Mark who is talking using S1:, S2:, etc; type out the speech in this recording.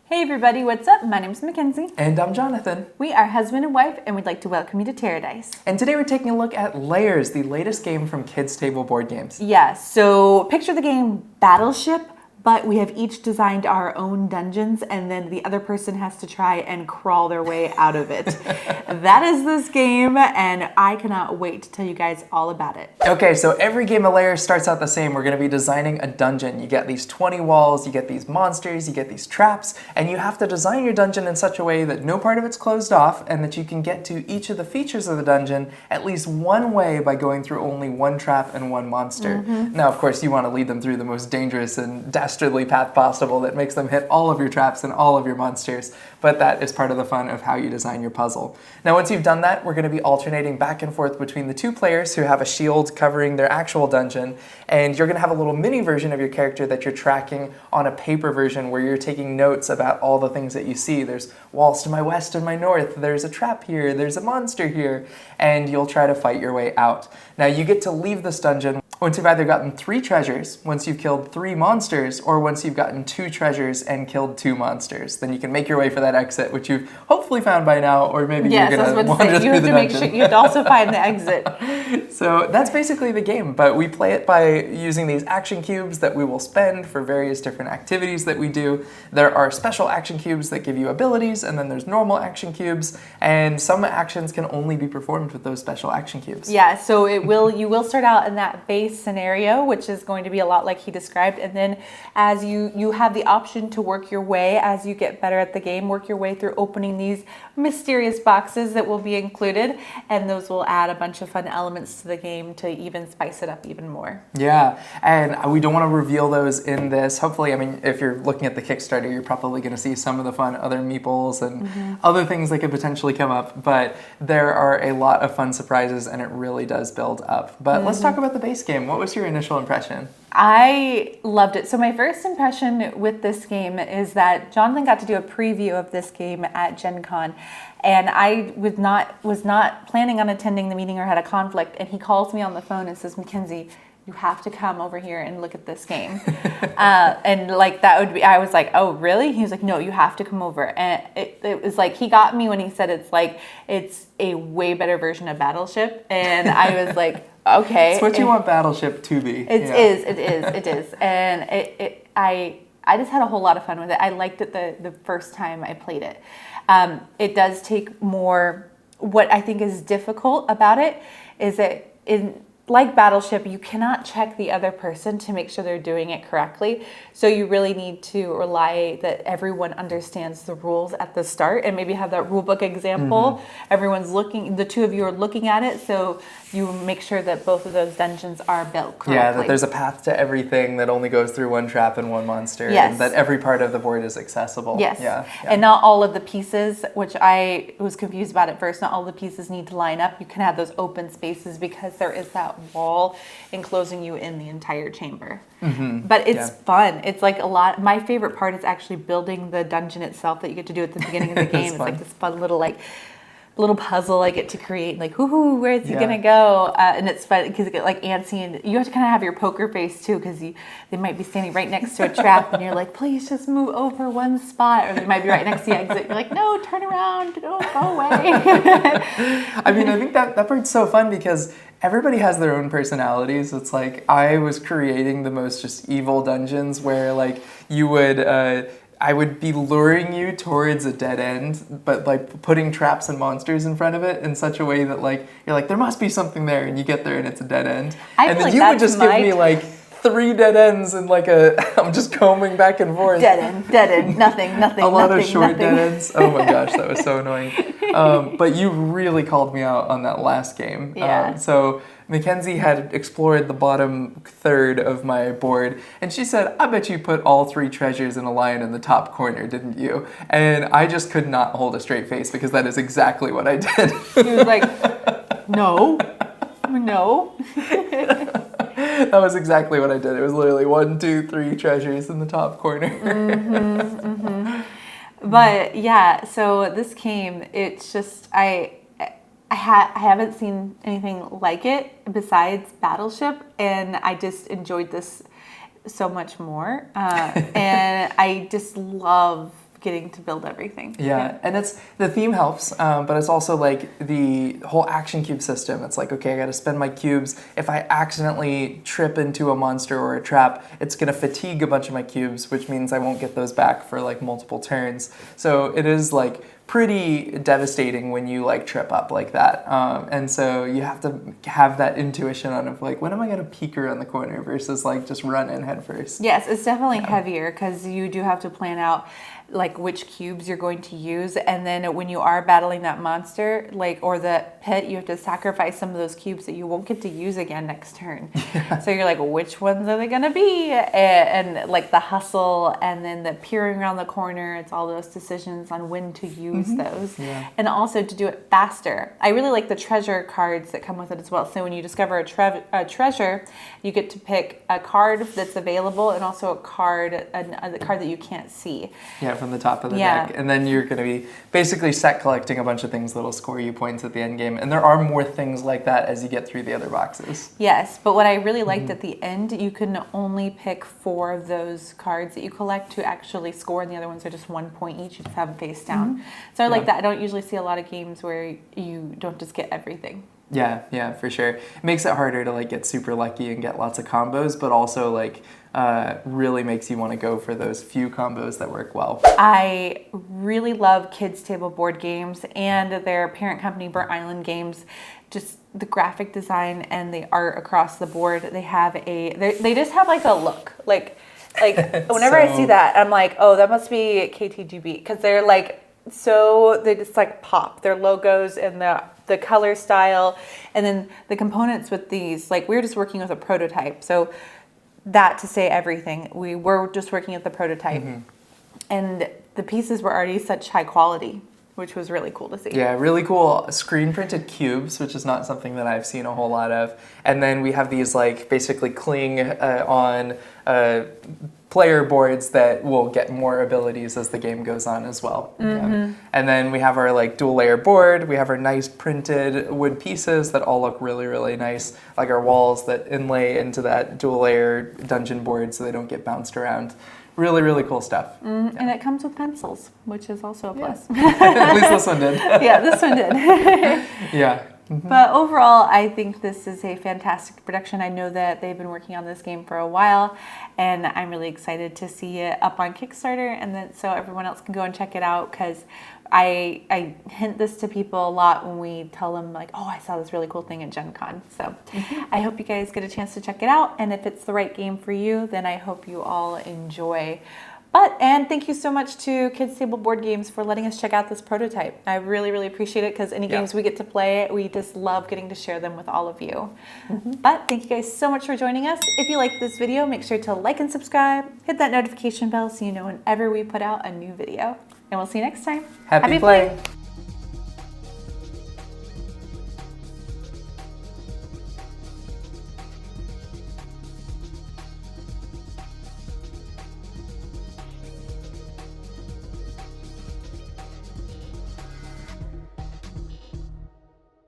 S1: Hey everybody, what's up? My name's Mackenzie.
S2: And I'm Jonathan.
S1: We are husband and wife, and we'd like to welcome you to TerreDice.
S2: And today we're taking a look at Lairs, the latest game from Kids Table Board Games.
S1: Yeah, so picture the game Battleship, but we have each designed our own dungeons, and then the other person has to try and crawl their way out of it. That is this game, and I cannot wait to tell you guys all about it.
S2: Okay, so every game of Lairs starts out the same. We're going to be designing a dungeon. You get these 20 walls, you get these monsters, you get these traps, and you have to design your dungeon in such a way that no part of it's closed off, and that you can get to each of the features of the dungeon at least one way by going through only one trap and one monster. Now, of course, you want to lead them through the most dangerous and dastardly path possible that makes them hit all of your traps and all of your monsters, but that is part of the fun of how you design your puzzle. Now, once you've done that, we're going to be alternating back and forth between the two players who have a shield covering their actual dungeon, and you're going to have a little mini version of your character that you're tracking on a paper version where you're taking notes about all the things that you see. There's walls to my west and my north, there's a trap here, there's a monster here, and you'll try to fight your way out. Now, you get to leave this dungeon once you've either gotten 3 treasures, once you've killed 3 monsters, or once you've gotten 2 treasures and killed 2 monsters. Then you can make your way for that exit, which you've hopefully found by now, or maybe you're going to wander through the dungeon.
S1: You have to also find the exit.
S2: So that's basically the game, but we play it by using these action cubes that we will spend for various different activities that we do. There are special action cubes that give you abilities, and then there's normal action cubes, and some actions can only be performed with those special action cubes.
S1: Yeah, so you will start out in that base scenario, which is going to be a lot like he described, and then as you have the option to work your way as you get better at the game, work your way through opening these mysterious boxes that will be included, and those will add a bunch of fun elements to the game to even spice it up even more.
S2: Yeah, and we don't want to reveal those in this. Hopefully, I mean, if you're looking at the Kickstarter, you're probably going to see some of the fun other meeples and other things that could potentially come up, but there are a lot of fun surprises, and it really does build up. But let's talk about the base game. What was your initial impression?
S1: I loved it. So my first impression with this game is that Jonathan got to do a preview of this game at Gen Con, and I was not planning on attending the meeting or had a conflict, and he calls me on the phone and says, Mackenzie, you have to come over here and look at this game. And like that would be, I was like, oh really? He was like, no, you have to come over. And it was like, he got me when he said it's a way better version of Battleship. And I was like, okay.
S2: It's what you want Battleship to be.
S1: It is. And I just had a whole lot of fun with it. I liked it the first time I played it. It does take more, what I think is difficult about it is that like Battleship, you cannot check the other person to make sure they're doing it correctly. So you really need to rely that everyone understands the rules at the start and maybe have that rulebook example. Everyone's looking, the two of you are looking at it, so you make sure that both of those dungeons are built correctly.
S2: Yeah, that there's a path to everything that only goes through one trap and one monster.
S1: Yes.
S2: And that every part of the board is accessible.
S1: Yes.
S2: Yeah.
S1: And not all of the pieces, which I was confused about at first, not all the pieces need to line up. You can have those open spaces because there is that wall enclosing you in the entire chamber. But it's fun. It's like a lot. My favorite part is actually building the dungeon itself that you get to do at the beginning of the game. It's like this fun little puzzle I get to create, like, whoo, where's it gonna go? And it's fun because it get like antsy, and you have to kind of have your poker face too, because they might be standing right next to a trap, and you're like, please just move over one spot, or they might be right next to the exit. You're like, no, turn around, don't go away.
S2: I mean, I think that part's so fun because everybody has their own personalities. It's like I was creating the most just evil dungeons where like you would. I would be luring you towards a dead end, but like putting traps and monsters in front of it in such a way that like you're like, there must be something there, and you get there and it's a dead end. And then you would just give me like 3 dead ends and like I'm just combing back and forth.
S1: Dead end, nothing.
S2: A lot of short dead ends. Oh my gosh, that was so annoying. But you really called me out on that last game.
S1: Yeah.
S2: So Mackenzie had explored the bottom third of my board, and she said, I bet you put all 3 treasures in a line in the top corner, didn't you? And I just could not hold a straight face because that is exactly what I did.
S1: He was like, no.
S2: That was exactly what I did. It was literally 1, 2, 3 treasures in the top corner.
S1: But yeah, so this game, it's just, I haven't seen anything like it besides Battleship, and I just enjoyed this so much more. And I just love getting to build everything.
S2: Yeah, and the theme helps, but it's also like the whole action cube system. It's like, okay, I got to spend my cubes. If I accidentally trip into a monster or a trap, it's going to fatigue a bunch of my cubes, which means I won't get those back for like multiple turns. So it is like pretty devastating when you like trip up like that. And so you have to have that intuition on of like, when am I going to peek around the corner versus like just run in head first.
S1: Yes, it's definitely heavier because you do have to plan out like which cubes you're going to use, and then when you are battling that monster like or the pit, you have to sacrifice some of those cubes that you won't get to use again next turn. So you're like, which ones are they gonna be? And like the hustle, and then the peering around the corner, it's all those decisions on when to use those. And also to do it faster. I really like the treasure cards that come with it as well. So when you discover a treasure, you get to pick a card that's available and also a card that you can't see.
S2: From the top of the deck. And then you're going to be basically set collecting a bunch of things that'll score you points at the end game. And there are more things like that as you get through the other boxes.
S1: Yes, but what I really liked at the end, you can only pick 4 of those cards that you collect to actually score, and the other ones are just 1 point each. You just have them face down. So I like that. I don't usually see a lot of games where you don't just get everything.
S2: Yeah, for sure. It makes it harder to like get super lucky and get lots of combos, but also like really makes you want to go for those few combos that work well.
S1: I really love Kids Table board games and their parent company, Burnt Island Games. Just the graphic design and the art across the board. They have they just have like a look. Like whenever I see that, I'm like, oh, that must be KTBG, because they're like they just like pop. Their logos and the color style, and then the components with these. Like, we were just working with a prototype, so that to say everything, we were just working at the prototype, and the pieces were already such high quality, which was really cool to see.
S2: Yeah, really cool screen printed cubes, which is not something that I've seen a whole lot of. And then we have these like basically cling on player boards that will get more abilities as the game goes on as well. And then we have our like dual layer board. We have our nice printed wood pieces that all look really, really nice. Like our walls that inlay into that dual layer dungeon board so they don't get bounced around. Really, really cool stuff.
S1: And it comes with pencils, which is also a plus.
S2: At least this one did.
S1: Yeah, this one did. But overall, I think this is a fantastic production. I know that they've been working on this game for a while, and I'm really excited to see it up on Kickstarter, and then so everyone else can go and check it out, because I hint this to people a lot when we tell them like, oh, I saw this really cool thing at Gen Con. So I hope you guys get a chance to check it out, and if it's the right game for you, then I hope you all enjoy. And thank you so much to Kids Table Board Games for letting us check out this prototype. I really, really appreciate it, because any games we get to play, we just love getting to share them with all of you. But thank you guys so much for joining us. If you like this video, make sure to like and subscribe, hit that notification bell so you know whenever we put out a new video. And we'll see you next time.
S2: Happy playing.